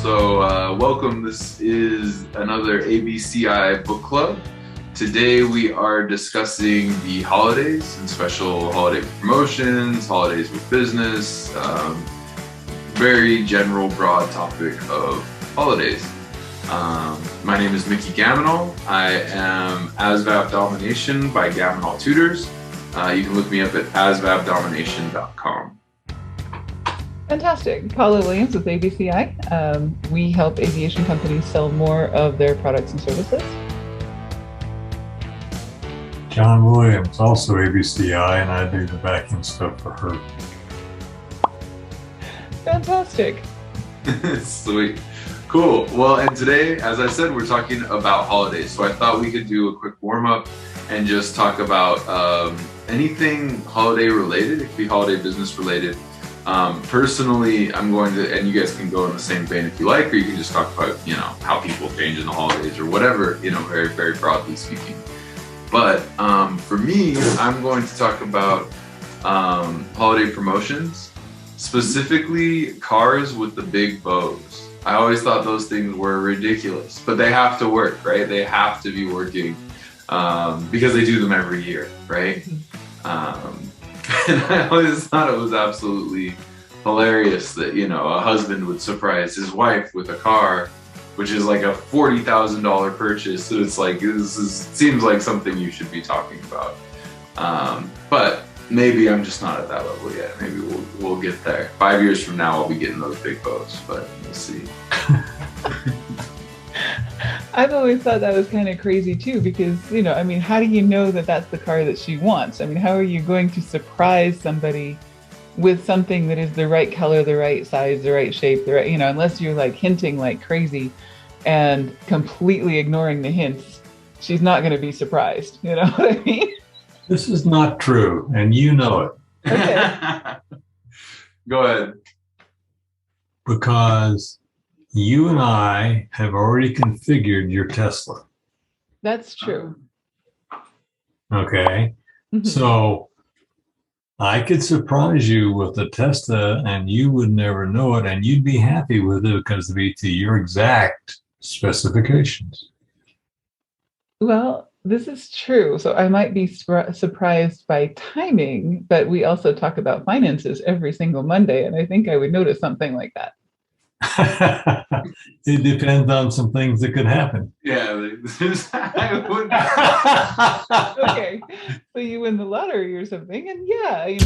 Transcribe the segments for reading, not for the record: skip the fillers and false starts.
Welcome. This is another ABCI book club. Today we are discussing the holidays and special holiday promotions, holidays with business, very general, broad topic of holidays. My name is Mickey Gaminal. I am ASVAB Domination by Gaminal Tutors. You can look me up at asvabdomination.com. Fantastic. Paula Williams with ABCI. We help aviation companies sell more of their products and services. John Williams, also ABCI, and I do the back-end stuff for her. Fantastic. Sweet. Cool. Well, and today, as I said, we're talking about holidays. So I thought we could do a quick warm-up and just talk about anything holiday related. It could be holiday business related. Personally, I'm going to, and you guys can go in the same vein if you like, or you can just talk about, how people change in the holidays or whatever, very, very broadly speaking. But for me, I'm going to talk about holiday promotions, specifically cars with the big bows. I always thought those things were ridiculous, but they have to work, right? They have to be working because they do them every year, right? And I always thought it was absolutely hilarious that, a husband would surprise his wife with a car, which is like a $40,000 purchase. So it's like, seems like something you should be talking about. But maybe I'm just not at that level yet. Maybe we'll get there. 5 years from now, I'll be getting those big boats, but we'll see. I've always thought that was kind of crazy too, because, how do you know that that's the car that she wants? How are you going to surprise somebody with something that is the right color, the right size, the right shape, the right, unless you're like hinting like crazy and completely ignoring the hints, she's not going to be surprised. You know what I mean? This is not true, and you know it. Okay. Go ahead. Because you and I have already configured your Tesla. That's true. Okay. Mm-hmm. So I could surprise you with a Tesla and you would never know it, and you'd be happy with it because it'd be to your exact specifications. Well, this is true. So I might be surprised by timing, but we also talk about finances every single Monday, and I think I would notice something like that. It depends on some things that could happen. Yeah, I would. Okay, so you win the lottery or something, and then you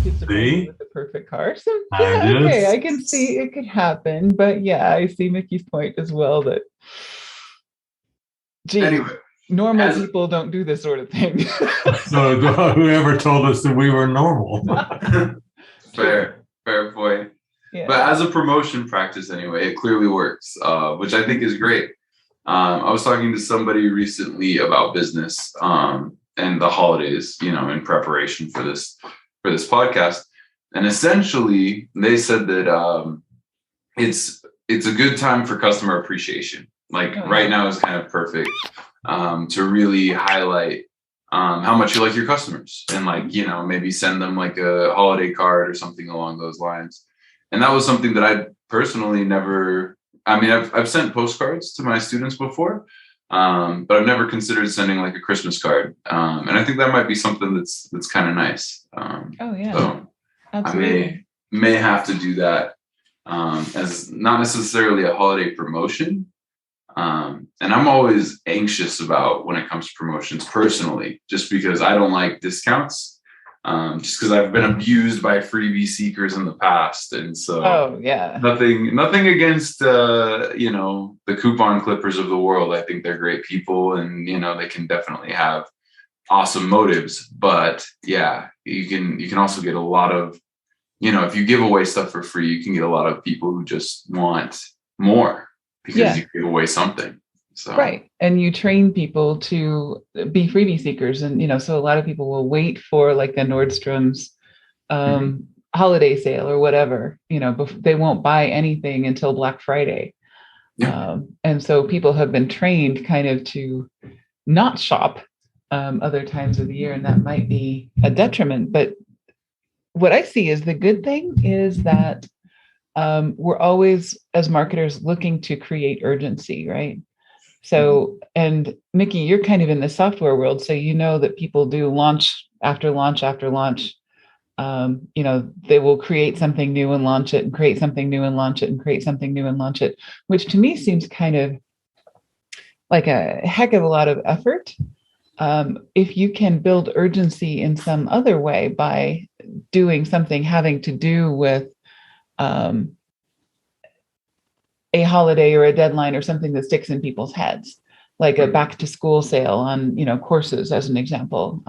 could surprise me with the perfect car. So okay, I can see it could happen, but I see Mickey's point as well that, anyway, normal people don't do this sort of thing. So whoever told us that we were normal. Fair point. Yeah. But as a promotion practice anyway, it clearly works, which I think is great. I was talking to somebody recently about business and the holidays, in preparation for this podcast. And essentially, they said that it's a good time for customer appreciation. Right now is kind of perfect to really highlight how much you like your customers and maybe send them like a holiday card or something along those lines. And that was something that I personally never, I've sent postcards to my students before, but I've never considered sending like a Christmas card. And I think that might be something that's kind of nice. So absolutely. I may have to do that as not necessarily a holiday promotion. And I'm always anxious about when it comes to promotions personally, just because I don't like discounts. Just because I've been abused by freebie seekers in the past, and so nothing against the coupon clippers of the world. I think they're great people, and they can definitely have awesome motives. But you can also get a lot of if you give away stuff for free, you can get a lot of people who just want more because you give away something. So. Right. And you train people to be freebie seekers. And, so a lot of people will wait for like the Nordstrom's holiday sale or whatever, they won't buy anything until Black Friday. Yeah. And so people have been trained kind of to not shop other times of the year. And that might be a detriment. But what I see is the good thing is that we're always, as marketers, looking to create urgency, right? So, and Mickey, you're kind of in the software world, so you know that people do launch after launch after launch. They will create something new and launch it, and create something new and launch it, and create something new and launch it, which to me seems kind of like a heck of a lot of effort. If you can build urgency in some other way by doing something having to do with a holiday or a deadline or something that sticks in people's heads, like a back to school sale on, courses as an example,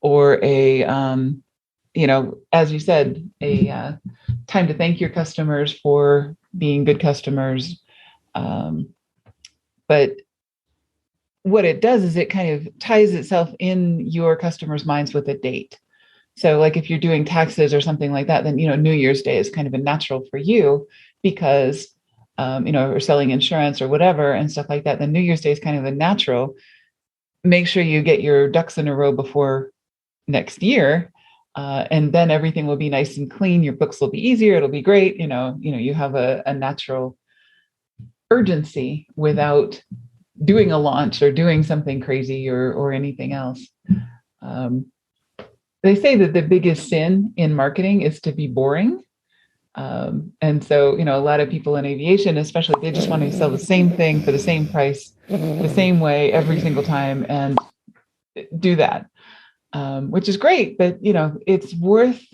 or a, as you said, a time to thank your customers for being good customers. But what it does is it kind of ties itself in your customers' minds with a date. So like if you're doing taxes or something like that, then, New Year's Day is kind of a natural for you because, or selling insurance or whatever and stuff like that, then New Year's Day is kind of a natural. Make sure you get your ducks in a row before next year. And then everything will be nice and clean. Your books will be easier. It'll be great. You have a natural urgency without doing a launch or doing something crazy or anything else. They say that the biggest sin in marketing is to be boring. And so, a lot of people in aviation, especially, they just want to sell the same thing for the same price, the same way every single time and do that, which is great. But, it's worth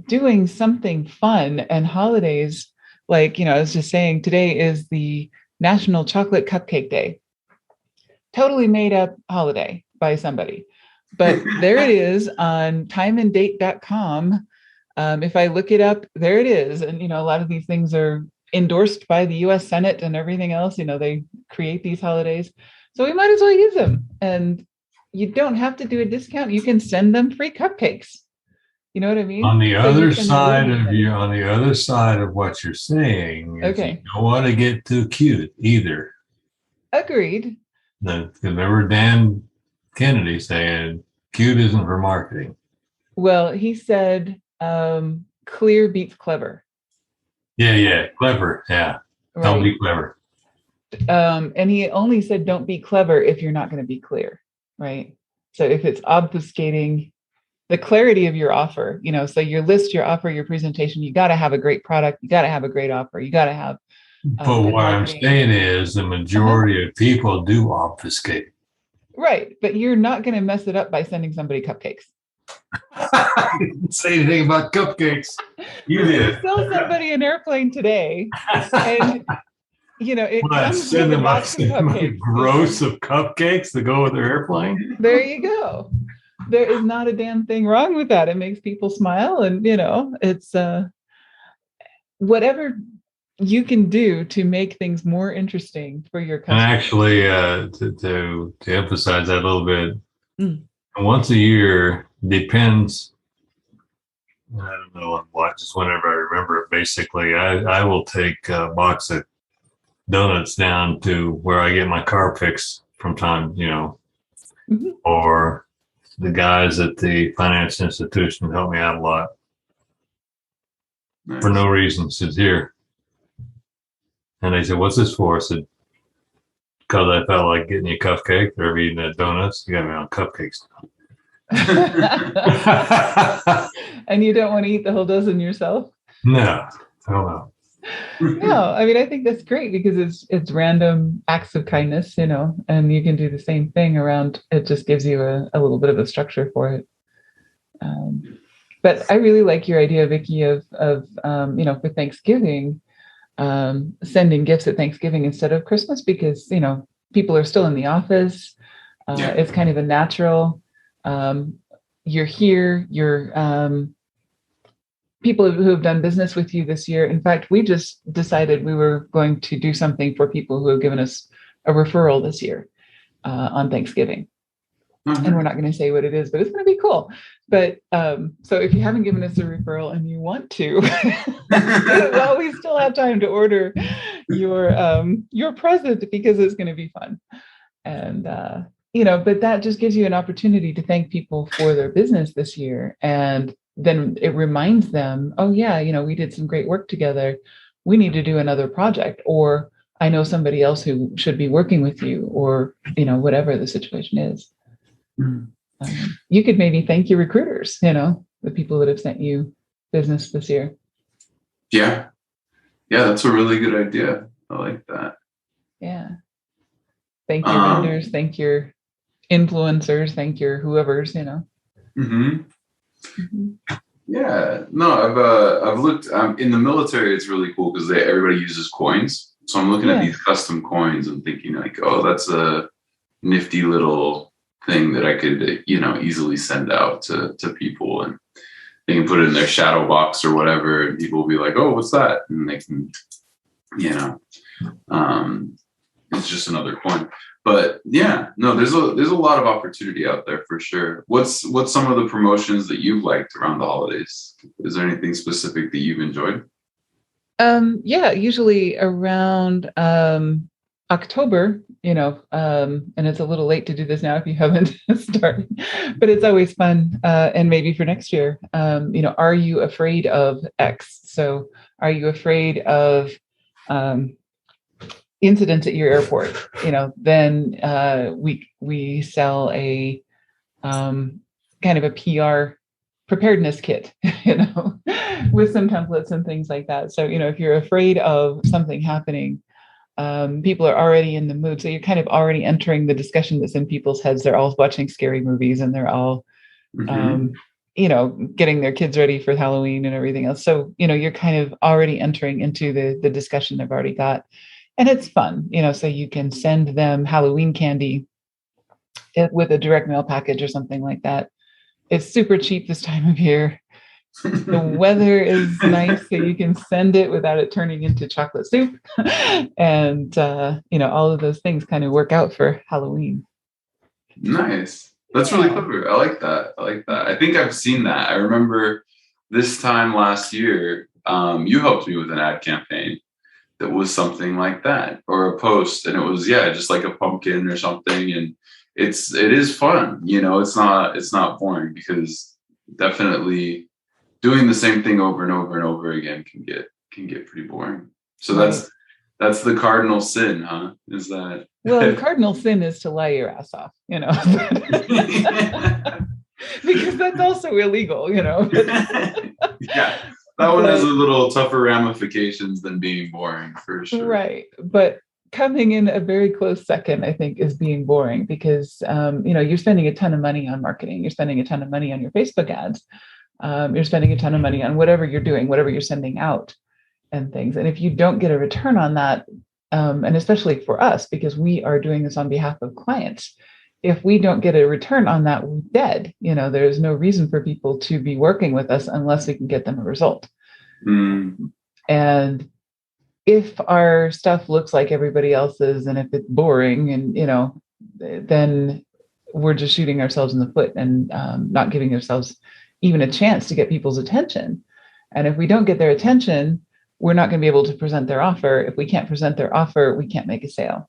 doing something fun. And holidays, like, I was just saying, today is the National Chocolate Cupcake Day. Totally made up holiday by somebody. But there it is on timeanddate.com. If I look it up, there it is. And, a lot of these things are endorsed by the US Senate and everything else. They create these holidays. So we might as well use them. And you don't have to do a discount. You can send them free cupcakes. You know what I mean? On the other side of what you're saying, okay, you don't want to get too cute either. Agreed. Remember Dan Kennedy saying cute isn't for marketing. Well, he said clear beats clever. Yeah, clever. Yeah, right. Don't be clever. And he only said don't be clever if you're not going to be clear, right? So if it's obfuscating the clarity of your offer, so your list, your offer, your presentation, you got to have a great product, you got to have a great offer, you got to have. But what marketing. I'm saying is the majority of people do obfuscate. Right. But you're not going to mess it up by sending somebody cupcakes. I didn't say anything about cupcakes. You did. Sell somebody an airplane today. And, it comes send them a gross of cupcakes to go with their airplane. There you go. There is not a damn thing wrong with that. It makes people smile. And, it's whatever you can do to make things more interesting for your customers. And actually, to emphasize that a little bit, once a year depends. I don't know on what, just whenever I remember it. Basically, I will take a box of donuts down to where I get my car fixed from time, or the guys at the finance institution help me out a lot. Nice. For no reason. Said here. And they said, what's this for? I said, because I felt like getting you a cupcake. They're eating the donuts. You got me on cupcakes now. And you don't want to eat the whole dozen yourself? No. Oh, no. No, I mean, I think that's great because it's random acts of kindness, and you can do the same thing around. It just gives you a little bit of a structure for it. But I really like your idea, Vicki, of for Thanksgiving, sending gifts at Thanksgiving instead of Christmas because, people are still in the office. It's kind of a natural. You're here. You're people who have done business with you this year. In fact, we just decided we were going to do something for people who have given us a referral this year on Thanksgiving. And we're not going to say what it is, but it's going to be cool. But so if you haven't given us a referral and you want to, well, we still have time to order your present because it's going to be fun. And, but that just gives you an opportunity to thank people for their business this year. And then it reminds them, oh yeah, we did some great work together. We need to do another project, or I know somebody else who should be working with you, or, whatever the situation is. Mm. You could maybe thank your recruiters, the people that have sent you business this year. Yeah. Yeah, that's a really good idea. I like that. Yeah. Thank your vendors, thank your influencers, thank your whoever's, Mm-hmm. Yeah. No, I've looked in the military. It's really cool because everybody uses coins. So I'm looking at these custom coins and thinking like, oh, that's a nifty little thing that I could, easily send out to people, and they can put it in their shadow box or whatever, and people will be like, oh, what's that? And they can, it's just another coin. But yeah, no, there's a lot of opportunity out there for sure. What's some of the promotions that you've liked around the holidays? Is there anything specific that you've enjoyed? Yeah, usually around October, and it's a little late to do this now if you haven't started, but it's always fun. And maybe for next year, are you afraid of X? So are you afraid of incidents at your airport? Then we sell a kind of a PR preparedness kit, with some templates and things like that. So, if you're afraid of something happening, people are already in the mood. So you're kind of already entering the discussion that's in people's heads. They're all watching scary movies, and they're all, getting their kids ready for Halloween and everything else. So, you're kind of already entering into the discussion they've already got. And it's fun, so you can send them Halloween candy with a direct mail package or something like that. It's super cheap this time of year. The weather is nice, so you can send it without it turning into chocolate soup. And, all of those things kind of work out for Halloween. Nice. That's really clever. I like that. I think I've seen that. I remember this time last year, you helped me with an ad campaign that was something like that, or a post. And it was, just like a pumpkin or something. And it is fun. It's not boring, because definitely doing the same thing over and over and over again can get pretty boring. So that's the cardinal sin, huh? Is that? Well, the cardinal sin is to lie your ass off, because that's also illegal, Yeah, that one has a little tougher ramifications than being boring, for sure. Right, but coming in a very close second, I think, is being boring, because you're spending a ton of money on marketing, you're spending a ton of money on your Facebook ads. You're spending a ton of money on whatever you're doing, whatever you're sending out and things. And if you don't get a return on that, and especially for us, because we are doing this on behalf of clients, if we don't get a return on that, we're dead. There's no reason for people to be working with us unless we can get them a result. And if our stuff looks like everybody else's, and if it's boring, and, then we're just shooting ourselves in the foot, and not giving ourselves even a chance to get people's attention. And if we don't get their attention, we're not going to be able to present their offer. If we can't present their offer, we can't make a sale.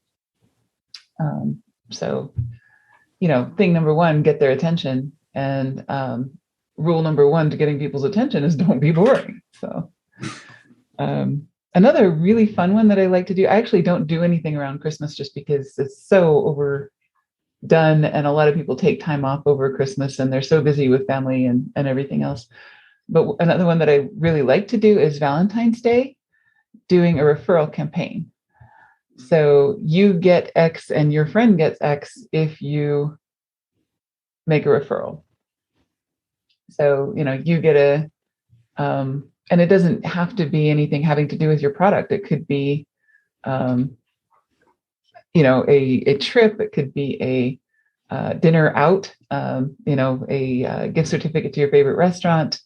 So, thing number one, get their attention. And rule number one to getting people's attention is don't be boring. So another really fun one that I like to do, I actually don't do anything around Christmas, just because it's so overdone, and a lot of people take time off over Christmas, and they're so busy with family and everything else. But another one that I really like to do is Valentine's Day, doing a referral campaign. So you get X and your friend gets X if you make a referral. So, you get and it doesn't have to be anything having to do with your product. It could be, a trip. It could be a dinner out, a gift certificate to your favorite restaurant.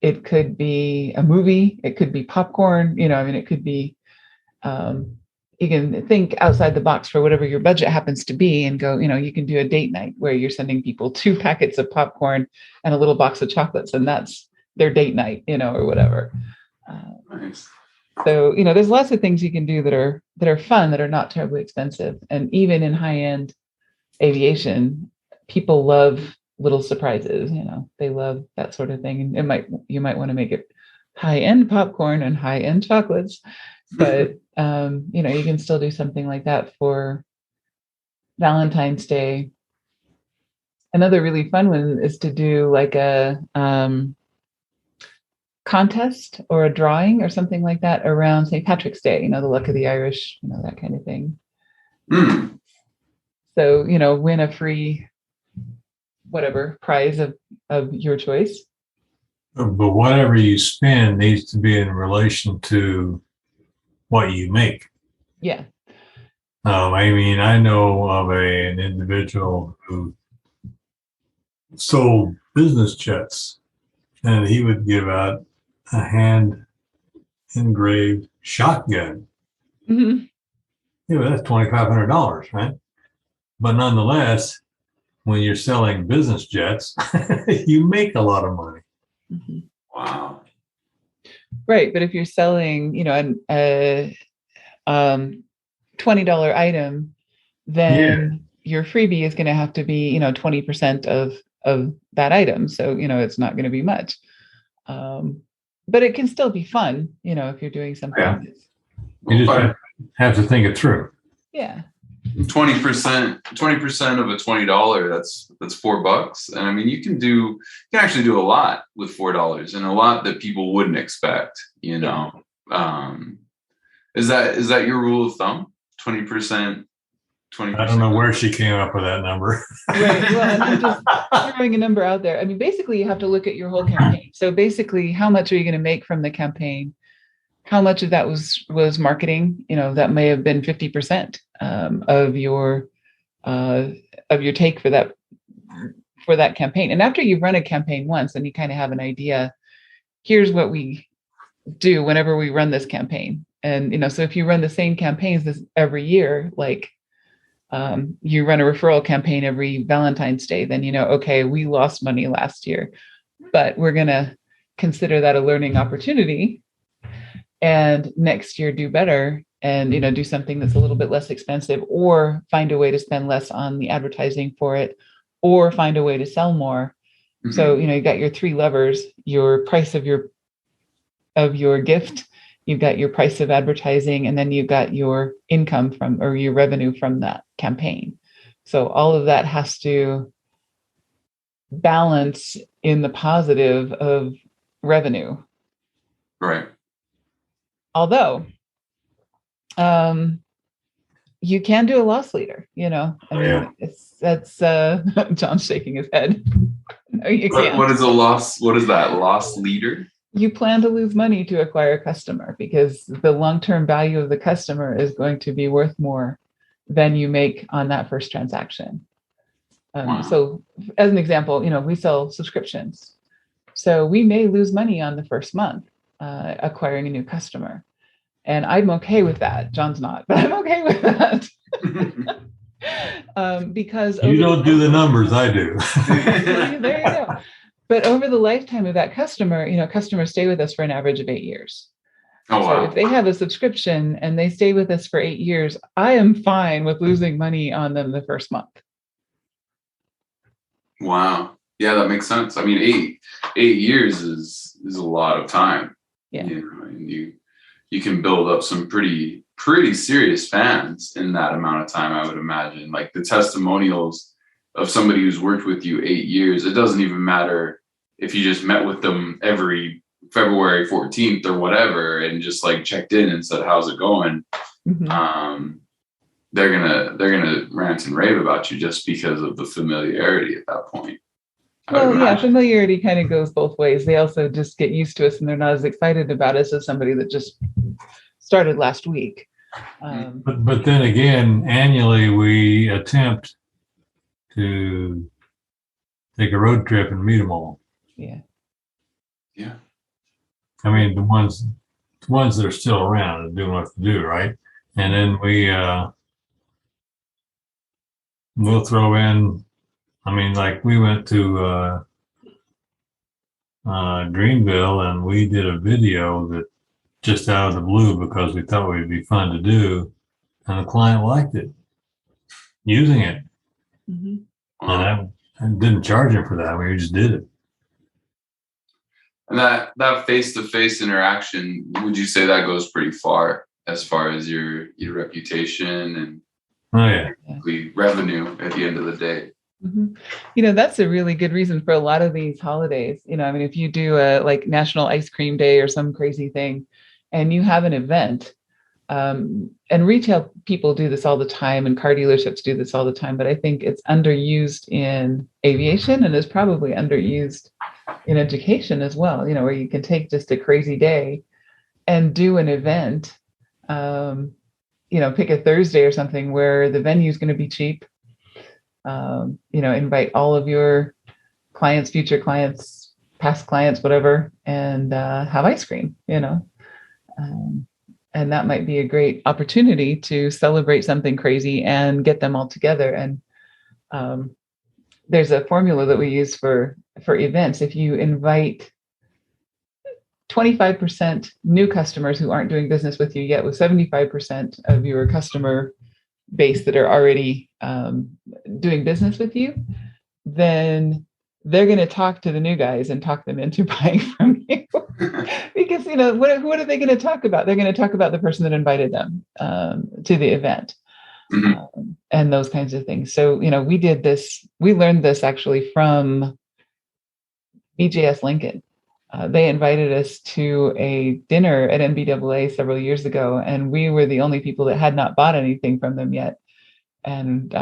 It could be a movie. It could be popcorn. It could be, you can think outside the box for whatever your budget happens to be, and go, you can do a date night where you're sending people 2 packets of popcorn and a little box of chocolates, and that's their date night, or whatever. Nice. So, there's lots of things you can do that are fun, that are not terribly expensive. And even in high-end aviation, people love little surprises. They love that sort of thing. And you might want to make it high-end popcorn and high-end chocolates, but you can still do something like that for Valentine's Day. Another really fun one is to do like a contest or a drawing or something like that around St. Patrick's Day, the luck of the Irish, that kind of thing. So, win a free whatever prize of your choice. But whatever you spend needs to be in relation to what you make. Yeah. I know of an individual who sold business jets, and he would give out a hand engraved shotgun. Mm-hmm. That's $2,500, right? But nonetheless, when you're selling business jets, you make a lot of money. Mm-hmm. Wow. Right, but if you're selling, a $20 item, then your freebie is going to have to be, 20% of that item. So, it's not going to be much. But it can still be fun, if you're doing something. Yeah. You just have to think it through. Yeah. 20% of a $20, that's $4. And you can actually do a lot with $4, and a lot that people wouldn't expect, Is that your rule of thumb? 20%? I don't know where she came up with that number. Right. Well, I'm just throwing a number out there. Basically, you have to look at your whole campaign. So basically, how much are you going to make from the campaign? How much of that was marketing? That may have been 50% of your take for that campaign. And after you've run a campaign once, and you kind of have an idea, here's what we do whenever we run this campaign. And so if you run the same campaigns every year, like you run a referral campaign every Valentine's Day, then okay, we lost money last year, but we're going to consider that a learning opportunity, and next year do better, and do something that's a little bit less expensive, or find a way to spend less on the advertising for it, or find a way to sell more. Mm-hmm. So you got your three levers: your price of your gift, you've got your price of advertising, and then you've got your income or your revenue from that campaign. So all of that has to balance in the positive of revenue. Right. Although you can do a loss leader, that's John's shaking his head. No, you can't. What is that loss leader? You plan to lose money to acquire a customer, because the long-term value of the customer is going to be worth more than you make on that first transaction. Wow. So as an example, we sell subscriptions. So we may lose money on the first month acquiring a new customer. And I'm okay with that. John's not, but I'm okay with that. Because you don't do the numbers, I do. There you go. But over the lifetime of that customer, customers stay with us for an average of 8 years. Oh, wow. So if they have a subscription and they stay with us for 8 years, I am fine with losing money on them the first month. Wow. Yeah, that makes sense. 8 years is a lot of time. Yeah. And you can build up some pretty serious fans in that amount of time, I would imagine. Like the testimonials of somebody who's worked with you 8 years, it doesn't even matter if you just met with them every February 14th or whatever and just like checked in and said, how's it going? Mm-hmm. They're gonna rant and rave about you just because of the familiarity at that point. Well, yeah, familiarity kind of goes both ways. They also just get used to us, and they're not as excited about us as somebody that just started last week. But then again, annually we attempt to take a road trip and meet them all. Yeah. Yeah. The ones that are still around and doing what to do, right? And then we'll throw in. Like we went to Greenville, and we did a video that just out of the blue because we thought it would be fun to do, and the client liked it, using it. Mm-hmm. And and didn't charge him for that. We just did it. And that face-to-face interaction, would you say that goes pretty far as your reputation and Oh yeah. revenue at the end of the day? Mm-hmm. You know, that's a really good reason for a lot of these holidays. You know, I mean, if you do a like National Ice Cream Day or some crazy thing, and you have an event, and retail people do this all the time, and car dealerships do this all the time, but I think it's underused in aviation and is probably underused in education as well, you know, where you can take just a crazy day and do an event, you know, pick a Thursday or something where the venue is going to be cheap, you know, invite all of your clients, future clients, past clients, whatever, and have ice cream, you know. And that might be a great opportunity to celebrate something crazy and get them all together. And there's a formula that we use for events. If you invite 25% new customers who aren't doing business with you yet, with 75% of your customer base that are already doing business with you, then they're going to talk to the new guys and talk them into buying from you. Because, you know, what are they going to talk about? They're going to talk about the person that invited them to the event. Mm-hmm. And those kinds of things. So, you know, we learned this actually from BJS Lincoln. They invited us to a dinner at NBAA several years ago, and we were the only people that had not bought anything from them yet. And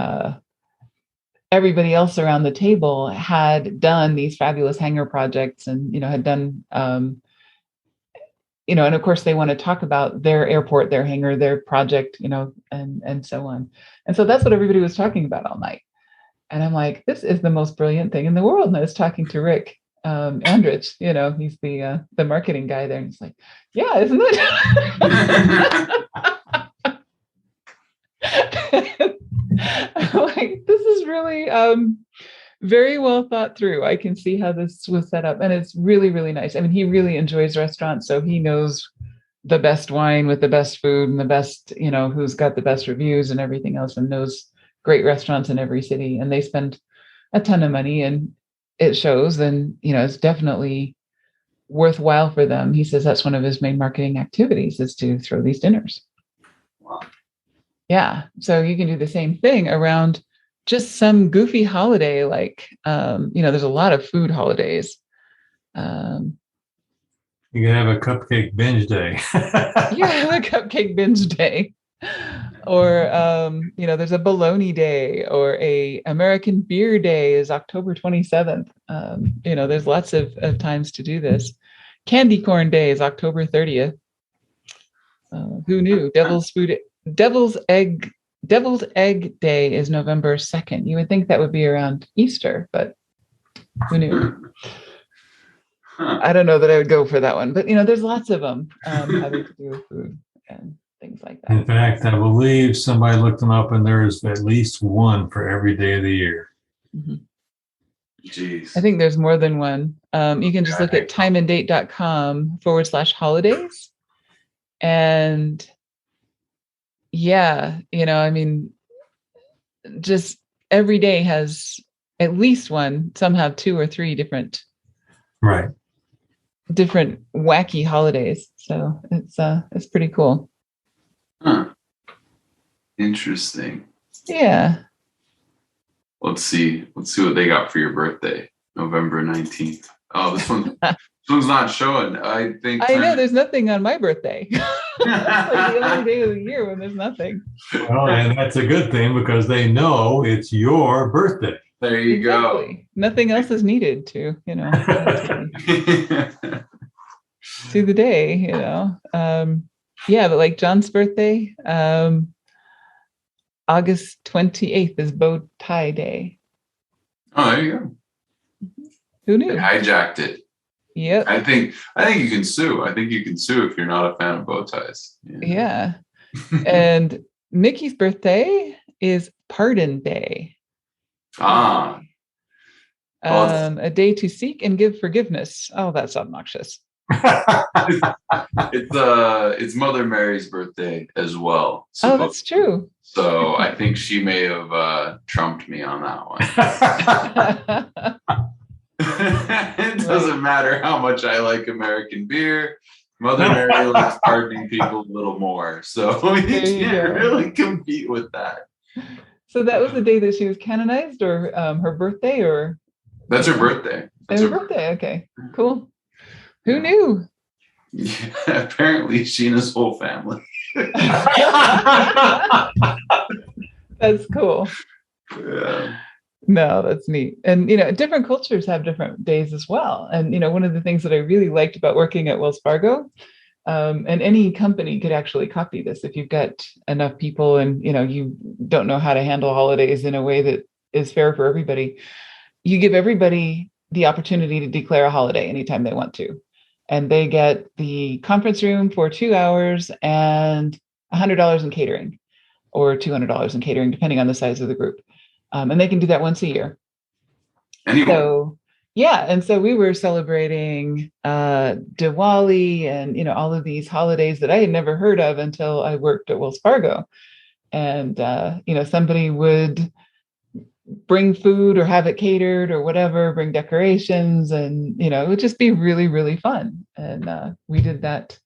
everybody else around the table had done these fabulous hangar projects and, you know, had done, you know, and of course they want to talk about their airport, their hangar, their project, you know, and so on. And so that's what everybody was talking about all night. And I'm like, this is the most brilliant thing in the world. And I was talking to Rick Andrich, you know, he's the marketing guy there. And he's like, yeah, isn't it? I'm like, this is really very well thought through. I can see how this was set up. And it's really, really nice. I mean, he really enjoys restaurants. So he knows the best wine with the best food and the best, you know, who's got the best reviews and everything else, and knows great restaurants in every city. And they spend a ton of money and it shows. And, you know, it's definitely worthwhile for them. He says that's one of his main marketing activities is to throw these dinners. Wow. Yeah. So you can do the same thing around just some goofy holiday. Like, you know, there's a lot of food holidays. You can have a cupcake binge day. Yeah, a cupcake binge day. Or, you know, there's a bologna day, or a American beer day is October 27th. You know, there's lots of times to do this. Candy corn day is October 30th. Who knew? Devil's egg day is November 2nd. You would think that would be around Easter, but who knew? I don't know that I would go for that one, but, you know, there's lots of them having to do with food and things like that. In fact, I believe somebody looked them up and there's at least one for every day of the year. Mm-hmm. Jeez. I think there's more than one. You can just look at timeanddate.com/holidays. And yeah, you know, I mean, just every day has at least one. Some have 2 or 3 different wacky holidays. So it's pretty cool. Huh. Interesting. Yeah. Let's see what they got for your birthday, November 19th. Oh, this one's not showing. I know there's nothing on my birthday. It's like the only day of the year when there's nothing. Well, and that's a good thing because they know it's your birthday. There you go. Nothing else is needed to, you know, to the day, you know. Yeah, but like John's birthday, August 28th is bow tie day. Oh, there you go. Who knew? They hijacked it. Yep. I think you can sue. I think you can sue if you're not a fan of bow ties. Yeah. And Mickey's birthday is Pardon Day. Ah. A day to seek and give forgiveness. Oh, that's obnoxious. It's Mother Mary's birthday as well. Oh, that's true. So I think she may have trumped me on that one. It doesn't matter how much I like American beer. Mother Mary likes partying people a little more. So you can't really compete with that. So that was the day that she was canonized, or her birthday, or? That's her birthday. That's her birthday. Okay, cool. Who knew? Yeah, apparently Sheena's whole family. That's cool. Yeah. No, that's neat. And, different cultures have different days as well. And, one of the things that I really liked about working at Wells Fargo, and any company could actually copy this if you've got enough people and, you don't know how to handle holidays in a way that is fair for everybody. You give everybody the opportunity to declare a holiday anytime they want to. And they get the conference room for 2 hours and $100 in catering, or $200 in catering, depending on the size of the group. And they can do that once a year. Anyway. So, yeah. And so we were celebrating Diwali and, all of these holidays that I had never heard of until I worked at Wells Fargo. And, somebody would bring food or have it catered or whatever, bring decorations, and, it would just be really, really fun. And we did that.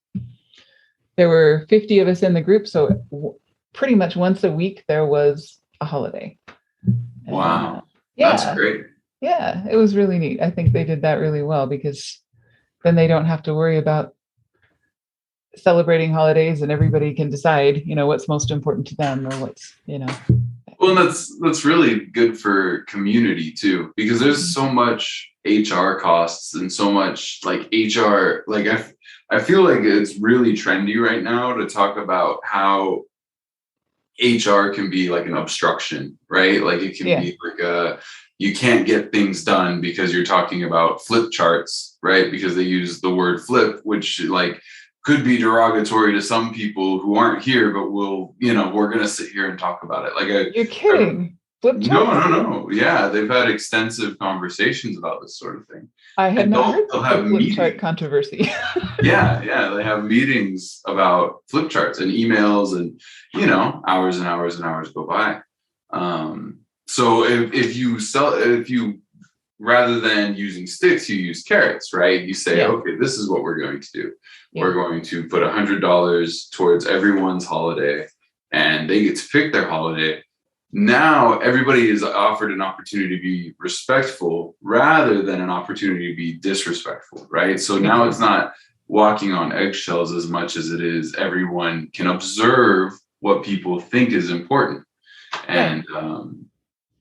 There were 50 of us in the group. So pretty much once a week, there was a holiday. Wow. Yeah. That's great. Yeah, it was really neat. I think they did that really well, because then they don't have to worry about celebrating holidays, and everybody can decide, what's most important to them, or what's. Well, that's really good for community too, because there's so much HR costs and so much like HR. Like I feel like it's really trendy right now to talk about how HR can be like an obstruction, right? Like it can be like you can't get things done because you're talking about flip charts, right? Because they use the word flip, which like could be derogatory to some people who aren't here, but we're going to sit here and talk about it. Like you're kidding. Flip charts? No. Yeah. They've had extensive conversations about this sort of thing. I had not heard of the flip chart controversy. Yeah. They have meetings about flip charts and emails, and, hours and hours and hours go by. So if you rather than using sticks, you use carrots, right? You say, okay, this is what we're going to do. Yeah. We're going to put $100 towards everyone's holiday, and they get to pick their holiday. Now everybody is offered an opportunity to be respectful rather than an opportunity to be disrespectful, right? So now it's not walking on eggshells as much as it is everyone can observe what people think is important. And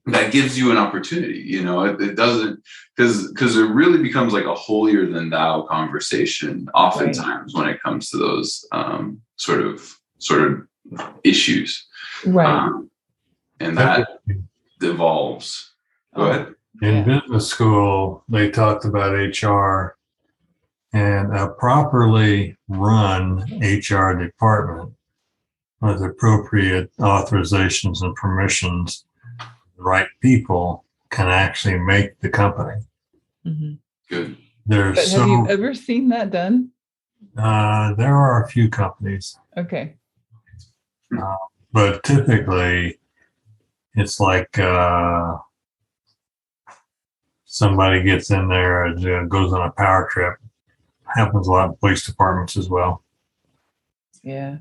that gives you an opportunity, it doesn't, because it really becomes like a holier than thou conversation oftentimes when it comes to those sort of issues. Right. And that devolves. Go ahead. In business school, they talked about HR, and a properly run HR department with appropriate authorizations and permissions, the right people can actually make the company. Mm-hmm. Good. But have you ever seen that done? There are a few companies. Okay. But typically, it's like somebody gets in there and goes on a power trip. Happens a lot in police departments as well. Yeah.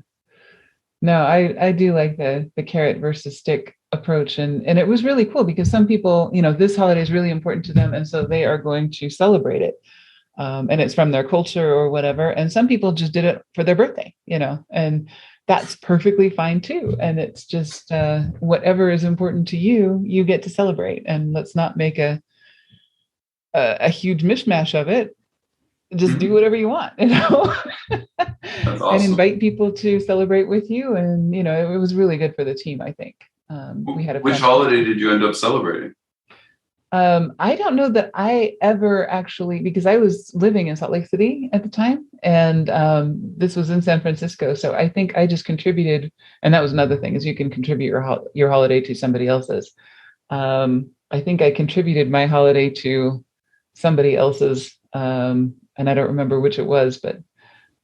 No, I do like the carrot versus stick approach. And it was really cool because some people, this holiday is really important to them. And so they are going to celebrate it. And it's from their culture or whatever. And some people just did it for their birthday, and that's perfectly fine too. And it's just whatever is important to you, you get to celebrate. And let's not make a huge mishmash of it. Just do whatever you want, That's awesome. And invite people to celebrate with you. And, it was really good for the team, I think. We had Which holiday did you end up celebrating? I don't know that I ever actually, because I was living in Salt Lake City at the time, and this was in San Francisco. So I think I just contributed, and that was another thing, is you can contribute your holiday to somebody else's. I think I contributed my holiday to somebody else's and I don't remember which it was, but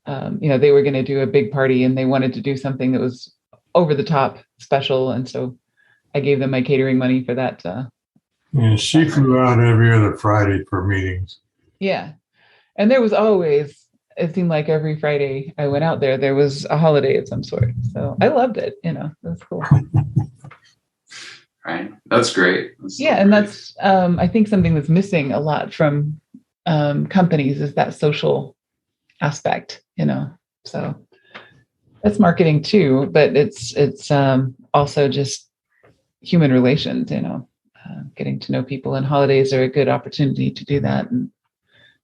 they were going to do a big party and they wanted to do something that was over the top special. And so I gave them my catering money for that. Yeah, she flew out every other Friday for meetings. Yeah. And there was always, it seemed like every Friday I went out there, there was a holiday of some sort. So I loved it. It was cool. Right. That's great. That's yeah. And that's, I think something that's missing a lot from companies is that social aspect, so that's marketing too, but it's also just human relations, getting to know people, and holidays are a good opportunity to do that. And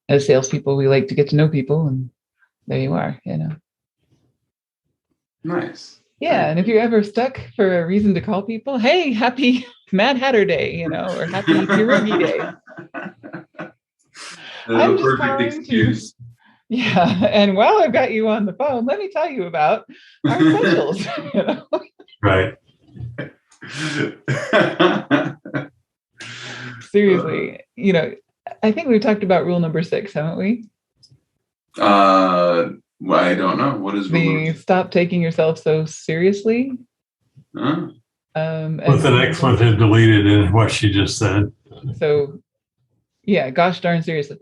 as salespeople, we like to get to know people, and there you are, Nice. Yeah. And if you're ever stuck for a reason to call people, hey, happy Mad Hatter Day, or happy Pierogi Day. I'm just perfect excuse. Yeah. And while I've got you on the phone, let me tell you about our specials. Right. Seriously, I think we've talked about rule number 6, haven't we? I don't know. What is the stop taking yourself so seriously? With an expletive deleted in what she just said. So, yeah, gosh darn seriously.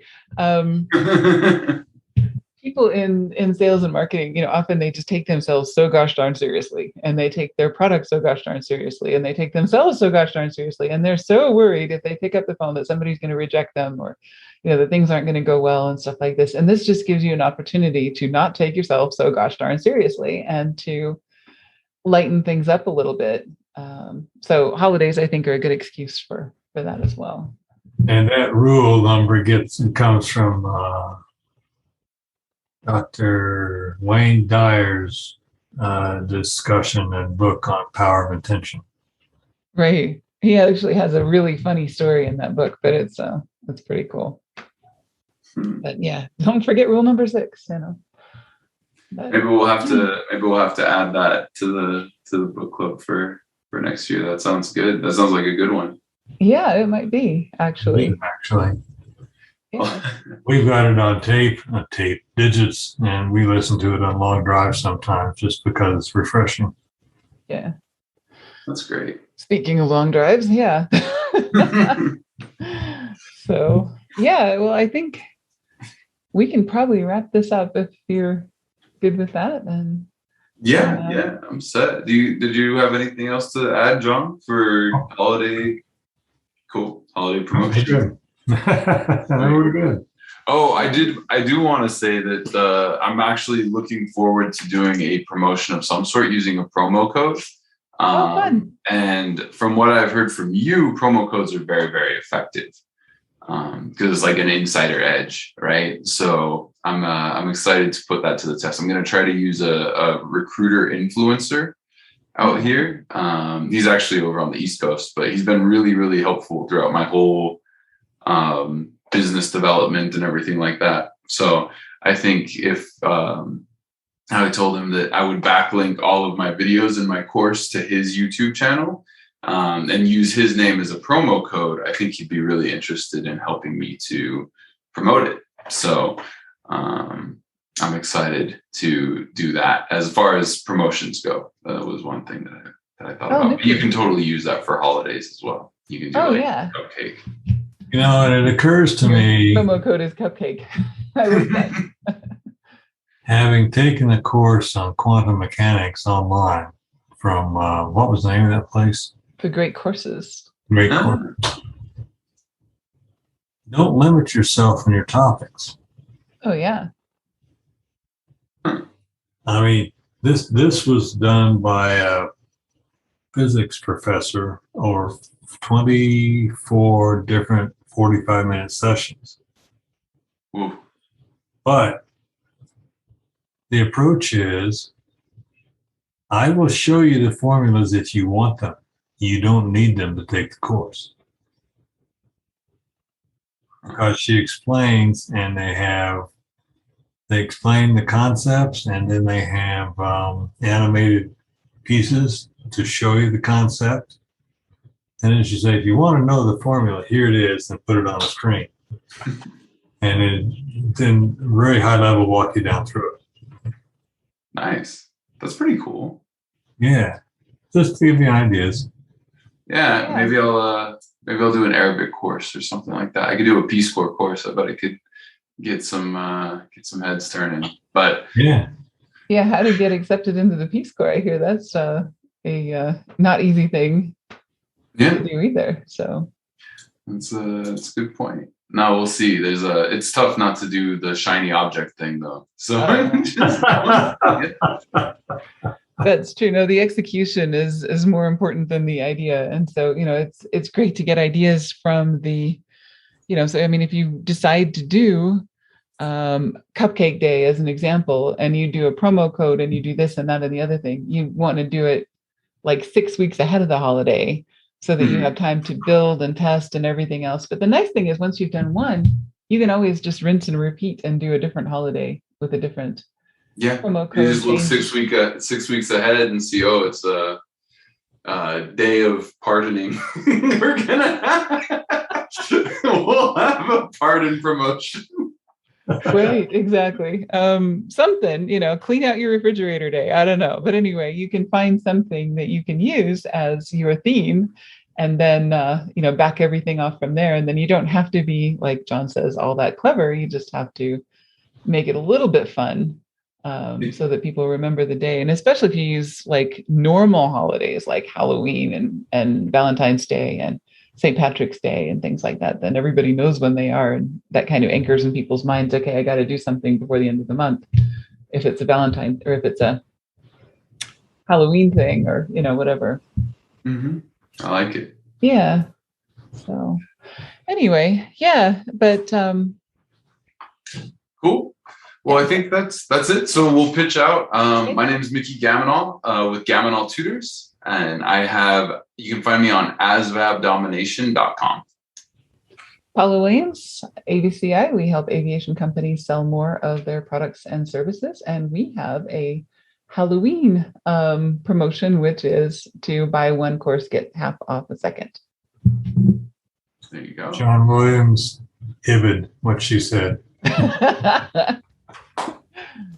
People in sales and marketing, often they just take themselves so gosh darn seriously, and they take their product so gosh darn seriously, and they take themselves so gosh darn seriously, and they're so worried if they pick up the phone that somebody's going to reject them, or that things aren't going to go well and stuff like this. And this just gives you an opportunity to not take yourself so gosh darn seriously and to lighten things up a little bit. So holidays, I think, are a good excuse for that as well. And that rule number comes from Dr. Wayne Dyer's discussion and book on power of intention. Right. He actually has a really funny story in that book, but it's pretty cool. But yeah, don't forget rule number 6. But, maybe we'll have to add that to the book club for next year. That sounds good. That sounds like a good one. Yeah, it might be actually. Yeah. We've got it on tape digits, and we listen to it on long drives sometimes just because it's refreshing. Yeah. That's great. Speaking of long drives, yeah. So, yeah, well, I think we can probably wrap this up if you're good with that. And yeah, I'm set. Did you have anything else to add, John, for holiday promotion? We're good. Oh, I do want to say that I'm actually looking forward to doing a promotion of some sort using a promo code. Fun. And from what I've heard from you, promo codes are very, very effective because it's like an insider edge, right? So I'm excited to put that to the test. I'm going to try to use a recruiter influencer out here. He's actually over on the East Coast, but he's been really, really helpful throughout my whole business development and everything like that. So I think if I told him that I would backlink all of my videos in my course to his YouTube channel and use his name as a promo code, I think he'd be really interested in helping me to promote it. So I'm excited to do that. As far as promotions go, that was one thing that I thought about. But you can totally use that for holidays as well. You can do Cupcake. And it occurs to me, promo code is Cupcake. I like that. Having taken a course on quantum mechanics online from what was the name of that place? The Great Courses. Great Courses. Don't limit yourself in your topics. Oh yeah. I mean, this was done by a physics professor over 24 different 45-minute sessions. Ooh. But the approach is, I will show you the formulas if you want them. You don't need them to take the course. Because she explains, and they explain the concepts, and then they have animated pieces to show you the concept. And then she says, if you want to know the formula, here it is, and put it on the screen. and then very high level walk you down through it. Nice. That's pretty cool. Yeah, just to give you ideas. Yeah, maybe I'll do an Arabic course or something like that. I could do a Peace Corps course. I bet I could get some heads turning. But yeah, how to get accepted into the Peace Corps? I hear that's a not easy thing to do either. So that's a good point. Now we'll see. It's tough not to do the shiny object thing though. So that's true. No, the execution is more important than the idea. And so, it's great to get ideas from the, so I mean, if you decide to do Cupcake Day as an example, and you do a promo code and you do this and that and the other thing, you want to do it like 6 weeks ahead of the holiday so that you have time to build and test and everything else. But the nice thing is once you've done one, you can always just rinse and repeat and do a different holiday with a different promo code. You just look 6 weeks ahead and see, it's a day of pardoning. We'll have a pardon promotion. Right, exactly. Something, clean out your refrigerator day. I don't know. But anyway, you can find something that you can use as your theme and then, back everything off from there. And then you don't have to be, like John says, all that clever. You just have to make it a little bit fun so that people remember the day. And especially if you use like normal holidays like Halloween and Valentine's Day and St. Patrick's Day and things like that, then everybody knows when they are. And that kind of anchors in people's minds, okay, I got to do something before the end of the month. If it's a Valentine or if it's a Halloween thing or, whatever. Mm-hmm. I like it. Yeah. So anyway, but cool. Well, I think that's it. So we'll pitch out. My name is Mickey Gaminol with Gaminol Tutors. And you can find me on asvabdomination.com. Paula Williams, AVCI. We help aviation companies sell more of their products and services. And we have a Halloween promotion, which is to buy one course, get half off a second. There you go. John Williams, Ibid, what she said.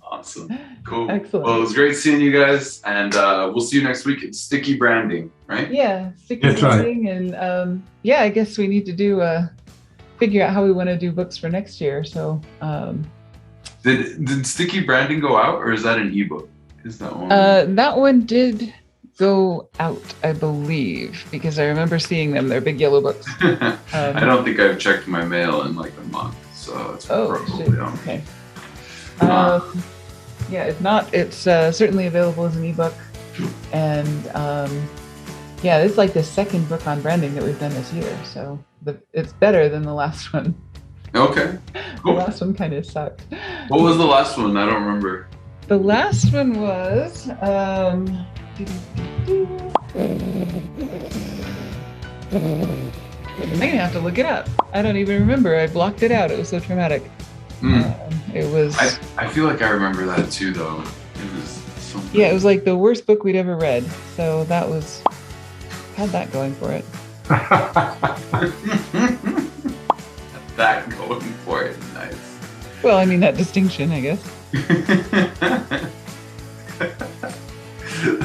Awesome. Cool. Excellent. Well, it was great seeing you guys, and we'll see you next week. It's sticky branding, right? Yeah, sticky branding, right. And I guess we need to figure out how we want to do books for next year. So, did sticky branding go out, or is that an ebook? Is that one? That one did go out, I believe, because I remember seeing them. They're big yellow books. I don't think I've checked my mail in like a month, so it's probably on. Okay. If not, it's certainly available as an ebook. And it's like the second book on branding that we've done this year. So it's better than the last one. Okay, cool. The last one kind of sucked. What was the last one? I don't remember. The last one was... I'm going to have to look it up. I don't even remember. I blocked it out. It was so traumatic. It was. I feel like I remember that too, though. It was something. Yeah, it was like the worst book we'd ever read. So that had that going for it. That going for it, nice. Well, I mean that distinction, I guess.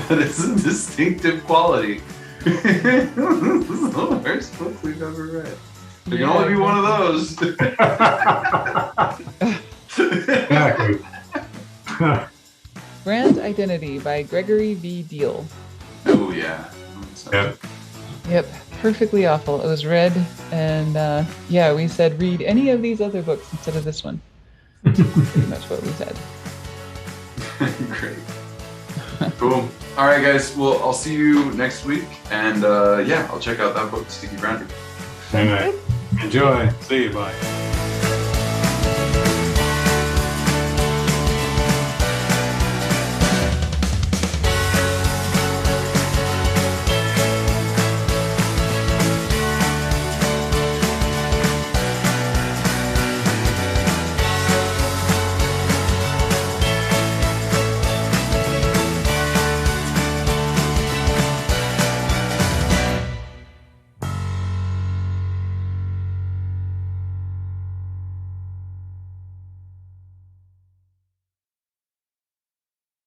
That is a distinctive quality. This is the worst book we've ever read. There can only be one of those. Exactly. Brand Identity by Gregory V. Deal. Oh, yeah. Yep. Perfectly awful. It was read, and we said read any of these other books instead of this one. Pretty much what we said. Great. Cool. All right, guys. Well, I'll see you next week, and I'll check out that book, Sticky Branding. All right. Enjoy. See you. Bye.